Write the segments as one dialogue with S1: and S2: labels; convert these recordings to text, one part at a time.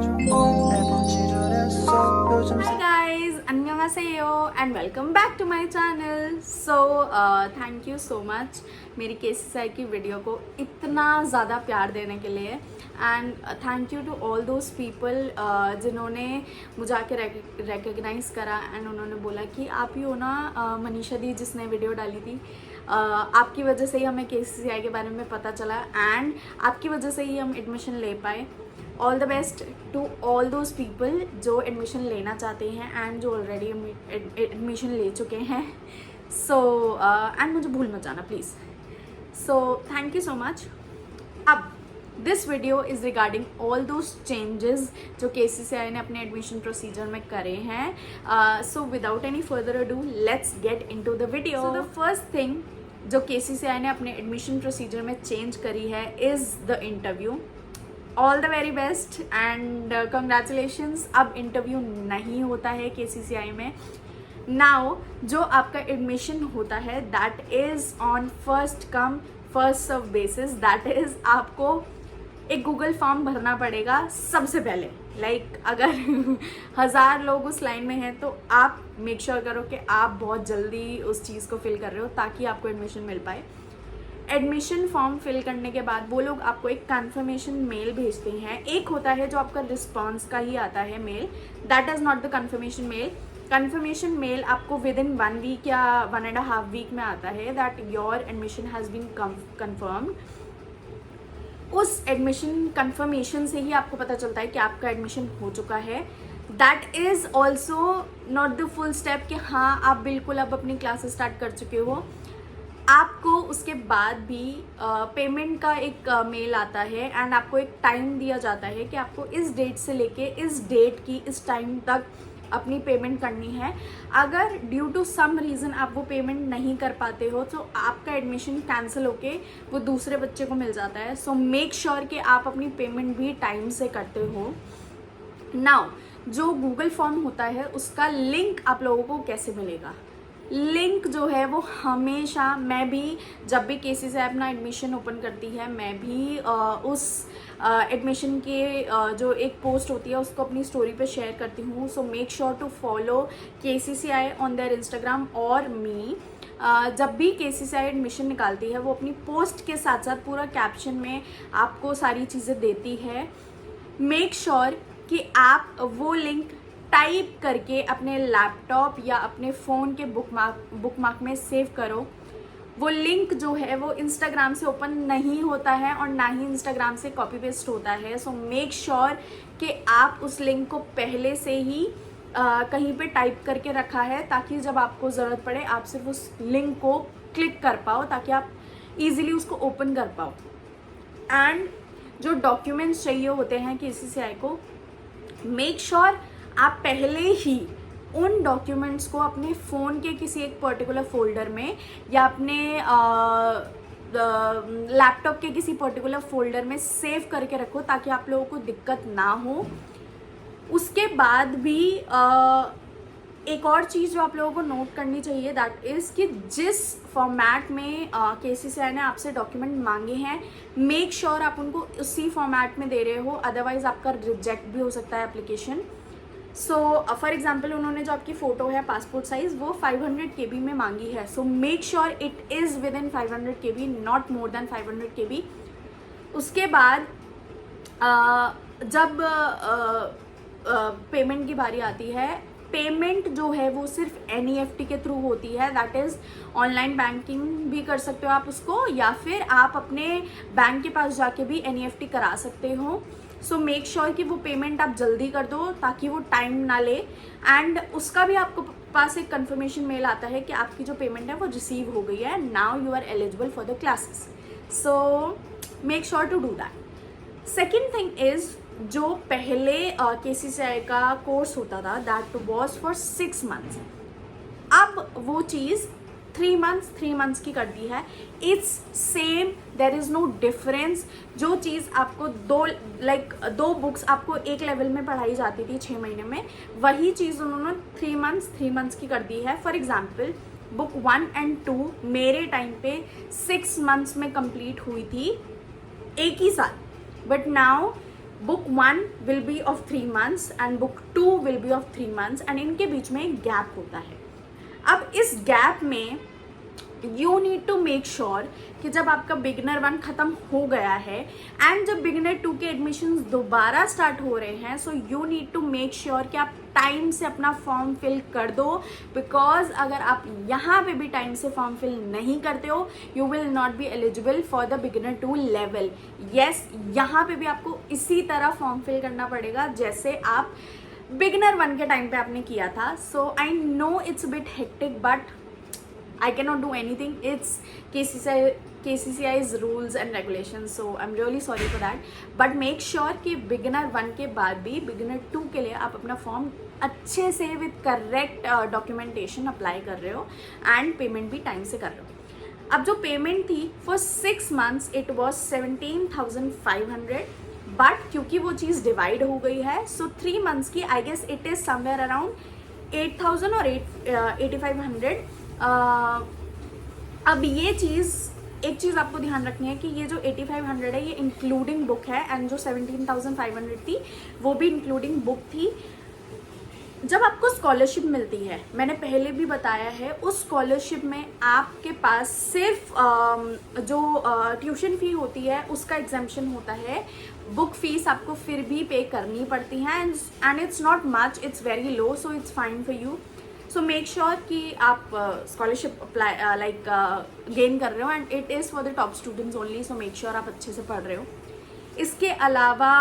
S1: Hi guys, annyeonghaseyo and welcome back to my channel. So thank you so much मेरी KCCI की video को इतना ज़्यादा प्यार देने के लिए and thank you to all those people जिन्होंने मुझे आके रिकग्नाइज़ करा एंड उन्होंने बोला कि आप ही हो ना मनीषा दी जिसने वीडियो डाली थी, आपकी वजह से ही हमें KCCI के बारे में पता चला एंड आपकी वजह से ही हम एडमिशन ले पाए. All the best to all those people जो एडमिशन लेना चाहते हैं एंड जो ऑलरेडी एडमिशन ले चुके हैं. सो एंड मुझे भूल मत जाना please. So thank you so much. अब this video is regarding all those changes जो KCCI ने अपने एडमिशन प्रोसीजर में करे हैं. So without any further ado let's get into the video. So the first thing जो KCCI ने अपने एडमिशन प्रोसीजर में चेंज करी है is the interview. All the very best and congratulations. अब इंटरव्यू नहीं होता है KCCI में. नाउ जो आपका एडमिशन होता है that is on first come first serve basis. That is आपको एक गूगल फॉर्म भरना पड़ेगा सबसे पहले. अगर 1000 लोग उस लाइन में हैं तो आप मेक श्योर करो कि आप बहुत जल्दी उस चीज़ को फिल कर रहे हो ताकि आपको एडमिशन मिल पाए. एडमिशन फॉर्म फिल करने के बाद वो लोग आपको एक कन्फर्मेशन मेल भेजते हैं. एक होता है जो आपका रिस्पॉन्स का ही आता है mail, that is not the confirmation mail. Confirmation mail आपको विद इन 1 वीक या 1.5 वीक में आता है that your admission has been confirmed. उस एडमिशन कन्फर्मेशन से ही आपको पता चलता है कि आपका एडमिशन हो चुका है. That is also not the full step कि हाँ आप बिल्कुल अब अपनी क्लासेस स्टार्ट कर चुके हो. आपको उसके बाद भी पेमेंट का एक मेल आता है एंड आपको एक टाइम दिया जाता है कि आपको इस डेट से लेके इस डेट की इस टाइम तक अपनी पेमेंट करनी है. अगर ड्यू टू सम रीज़न आप वो पेमेंट नहीं कर पाते हो तो आपका एडमिशन कैंसिल होके वो दूसरे बच्चे को मिल जाता है. सो मेक श्योर कि आप अपनी पेमेंट भी टाइम से करते हो. नाउ जो गूगल फॉर्म होता है उसका लिंक आप लोगों को कैसे मिलेगा? लिंक जो है वो हमेशा, मैं भी जब भी KCCI अपना एडमिशन ओपन करती है मैं भी उस एडमिशन के जो एक पोस्ट होती है उसको अपनी स्टोरी पे शेयर करती हूँ. So make sure to follow KCCI on their Instagram और मी. जब भी KCCI एडमिशन निकालती है वो अपनी पोस्ट के साथ साथ पूरा कैप्शन में आपको सारी चीज़ें देती है. मेक श्योर कि आप वो लिंक टाइप करके अपने लैपटॉप या अपने फ़ोन के बुकमार्क में सेव करो. वो लिंक जो है वो इंस्टाग्राम से ओपन नहीं होता है और ना ही इंस्टाग्राम से कॉपी पेस्ट होता है. सो मेक श्योर कि आप उस लिंक को पहले से ही कहीं पे टाइप करके रखा है ताकि जब आपको ज़रूरत पड़े आप सिर्फ उस लिंक को क्लिक कर पाओ ताकि आप ईज़िली उसको ओपन कर पाओ. एंड जो डॉक्यूमेंट्स चाहिए होते हैं KCCI को, मेक श्योर आप पहले ही उन डॉक्यूमेंट्स को अपने फ़ोन के किसी एक पर्टिकुलर फोल्डर में या अपने लैपटॉप के किसी पर्टिकुलर फोल्डर में सेव करके रखो ताकि आप लोगों को दिक्कत ना हो. उसके बाद भी एक और चीज़ जो आप लोगों को नोट करनी चाहिए दैट इज़ कि जिस फॉर्मेट में KCCI ने आपसे डॉक्यूमेंट मांगे हैं मेक श्योर आप उनको उसी फॉर्मेट में दे रहे हो, अदरवाइज़ आपका रिजेक्ट भी हो सकता है एप्लीकेशन. सो फॉर एग्जाम्पल उन्होंने जो आपकी फ़ोटो है पासपोर्ट साइज़ वो 500 KB में मांगी है. So make sure it is with in 500 KB, not more than 500 KB. उसके बाद जब पेमेंट की बारी आती है, पेमेंट जो है वो सिर्फ NEFT के थ्रू होती है. दैट इज़ ऑनलाइन बैंकिंग भी कर सकते हो आप उसको या फिर आप अपने बैंक के पास जाके भी NEFT करा सकते हो. सो मेक श्योर कि वो पेमेंट आप जल्दी कर दो ताकि वो टाइम ना ले. एंड उसका भी आपको पास एक कंफर्मेशन मेल आता है कि आपकी जो पेमेंट है वो रिसीव हो गई है. Now you are eligible for the classes. So make sure to do that. Second thing is जो पहले KCCI का कोर्स होता था दैट वॉज फॉर 6 months. अब वो चीज़ 3 months की कर दी है. It's same, there is no difference. जो चीज़ आपको दो बुक्स आपको एक लेवल में पढ़ाई जाती थी 6 महीने में, वही चीज़ उन्होंने 3 months की कर दी है. फॉर एग्जाम्पल बुक 1 and 2 मेरे टाइम पे 6 months में कंप्लीट हुई थी एक ही साल. But now book 1 will be of 3 months and book 2 will be of 3 months and इनके बीच में एक गैप होता है. अब इस गैप में you need to make sure कि जब आपका बिगिनर 1 ख़त्म हो गया है एंड जब बिगिनर 2 के एडमिशन्स दोबारा स्टार्ट हो रहे हैं, so you need to make sure कि आप टाइम से अपना फॉर्म फिल कर दो. बिकॉज अगर आप यहाँ पे भी टाइम से फॉर्म फिल नहीं करते हो, you will not be eligible for the beginner 2 level. Yes, यहाँ पे भी आपको इसी तरह फॉर्म फिल करना पड़ेगा जैसे आप बिगिनर 1 के टाइम पे आपने किया था. So I know it's bit hectic but I cannot do anything. It's KCCI's rules and regulations, so I'm really sorry for that. But make sure कि beginner 1 के बाद भी beginner 2 के लिए आप अपना फॉर्म अच्छे से with correct documentation अप्लाई कर रहे हो and पेमेंट भी टाइम से कर रहे हो. अब जो पेमेंट थी for 6 months it was 17,500. But क्योंकि वो चीज़ डिवाइड हो गई है, सो 3 months की I guess it is somewhere around 8,000 और 8,500. अब ये एक चीज़ आपको ध्यान रखनी है कि ये जो 8,500 है ये इंक्लूडिंग बुक है एंड जो 17,500 थी वो भी इंक्लूडिंग बुक थी. जब आपको स्कॉलरशिप मिलती है, मैंने पहले भी बताया है, उस स्कॉलरशिप में आपके पास सिर्फ जो ट्यूशन फ़ी होती है उसका एग्जाम्पशन होता है. बुक फीस आपको फिर भी पे करनी पड़ती है and it's not much, it's very low, so it's fine for you. So make sure कि आप स्कॉलरशिप अप्लाई गेन कर रहे हो and it is for the top students only. So make sure आप अच्छे से पढ़ रहे हो. इसके अलावा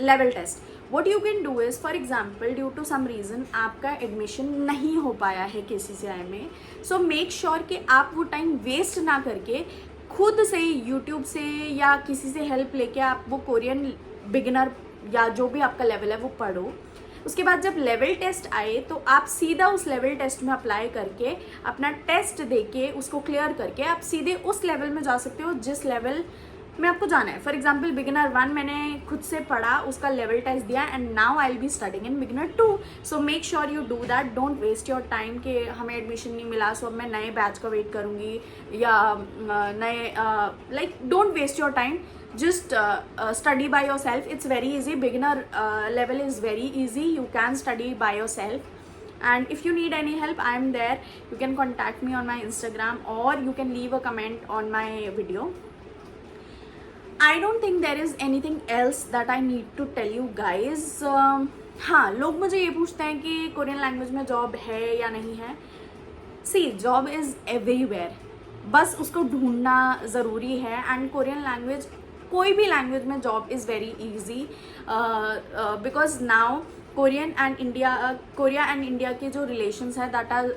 S1: level test, what you can do is, for example due to some reason आपका एडमिशन नहीं हो पाया है KCCI में, सो मेक श्योर कि आप वो टाइम वेस्ट ना करके खुद से यूट्यूब से या किसी से हेल्प लेके आप वो कोरियन बिगिनर या जो भी आपका लेवल है वो पढ़ो. उसके बाद जब लेवल टेस्ट आए तो आप सीधा उस लेवल टेस्ट में अप्लाई करके अपना टेस्ट देके उसको क्लियर करके आप सीधे उस लेवल में जा सकते हो जिस लेवल में आपको जाना है. फॉर एग्जाम्पल बिगिनर 1 मैंने खुद से पढ़ा, उसका लेवल टेस्ट दिया and now I will be studying in beginner 2. So make sure you do that. Don't waste your time कि हमें एडमिशन नहीं मिला सो अब मैं नए बैच का वेट करूँगी या नए like don't waste your time. Just study by yourself. It's very easy. Beginner level is very easy. You can study by yourself. And if you need any help, I am there. You can contact me on my Instagram or you can leave a comment on my video. I don't think there is anything else that I need to tell you guys. हाँ, लोग मुझे ये पूछते हैं कि Korean language में job है या नहीं है. See, job is everywhere. बस उसको ढूंढना ज़रूरी है. एंड कोरियन लैंग्वेज, कोई भी लैंग्वेज में job is very easy because now Korea and India के जो रिलेशंस हैं दैट आर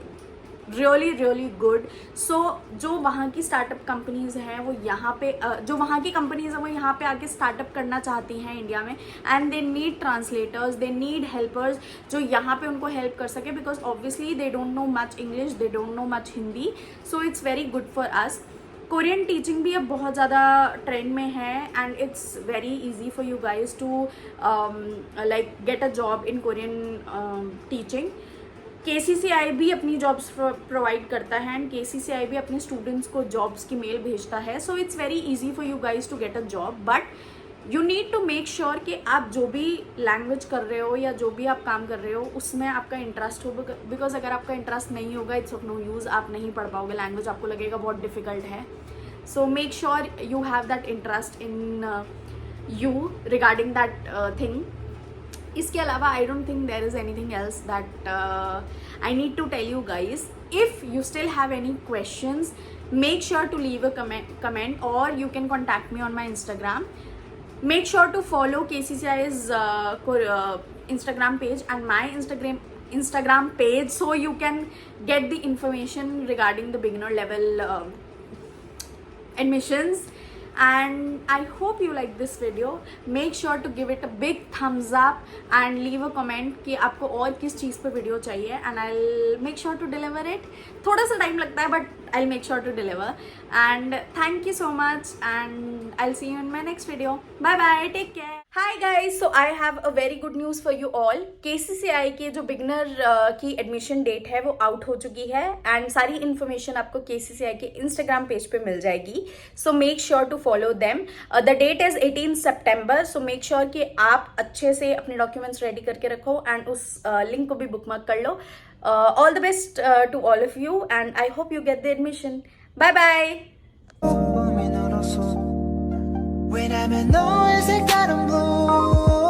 S1: रियली गुड. सो जो वहाँ की स्टार्टअप कंपनीज़ हैं वो यहाँ पे जो वहाँ की कंपनीज़ हैं वो यहाँ पे आके स्टार्टअप करना चाहती हैं इंडिया में and they need translators, they need helpers जो यहाँ पे उनको हेल्प कर सके because obviously they don't know much English, they don't know much Hindi. So it's very good for us. Korean teaching भी अब बहुत ज़्यादा ट्रेंड में है and it's very easy for you guys to like get a job in Korean teaching. KCCI भी अपनी jobs provide करता है एंड KCCI भी अपने स्टूडेंट्स को जॉब्स की मेल भेजता है. So it's very easy for you guys to get a job. But you need to make sure कि आप जो भी लैंग्वेज कर रहे हो या जो भी आप काम कर रहे हो उसमें आपका इंटरेस्ट हो. बिकॉज अगर आपका इंटरेस्ट नहीं होगा इट्स ऑफ नो यूज़, आप नहीं पढ़ पाओगे. लैंग्वेज आपको लगेगा बहुत डिफिकल्ट है. So make sure you have that interest in you regarding that thing. इसके अलावा I don't think there is anything else that I need to tell you guys. If you still have any questions make sure to leave a comment or you can contact me on my Instagram. Make sure to follow KCCI's Instagram page and my Instagram page so you can get the information regarding the beginner level admissions. And I hope you like this video. Make sure to give it a big thumbs up and leave a comment कि आपको और किस चीज़ पे video चाहिए and I'll make sure to deliver it. थोड़ा सा time लगता है but I'll make sure to deliver. And thank you so much, and I'll see you in my next video. Bye bye, take care. Hi guys, so I have a very good news for you all. KCCI के जो beginner की admission date है वो out हो चुकी है, and सारी information आपको KCCI के इंस्टाग्राम पेज पे मिल जाएगी. So make sure to follow them. The date is 18 सितंबर. सो मेक श्योर कि आप अच्छे से अपने डॉक्यूमेंट्स रेडी करके रखो, एंड उस लिंक को भी बुकमार्क कर लो. All the best to all of you, and I hope you get the admission. Bye bye.
S2: 왜냐면 너 색깔은 blue